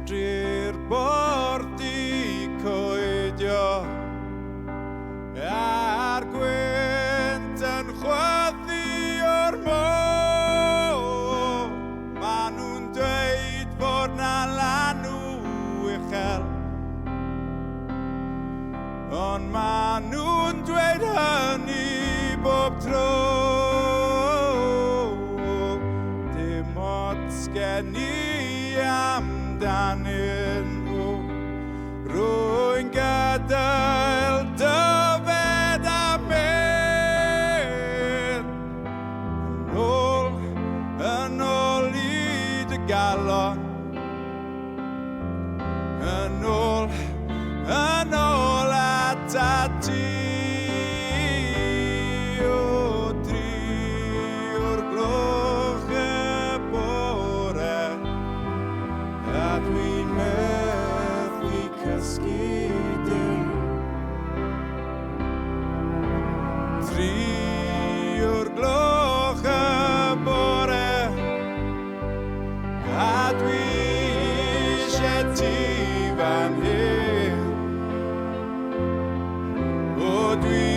medru'r bwrdd i coedio a'r gwynt yn chwyddu o'r môr. Ma' nhw'n dweud fod na lanw uchel, ond ma' nhw'n dweud hynny bob tro. Dim ots gen i amdanyn nhw, rwy'n gadael dyfed a mynd yn ôl i dy galon, yn ôl at ati. O 3 o'r gloch y bore, a dwi'n methu cysgu dim. 3 o'r gloch y bore, a dwi eisiau ti fan hyn. O dwi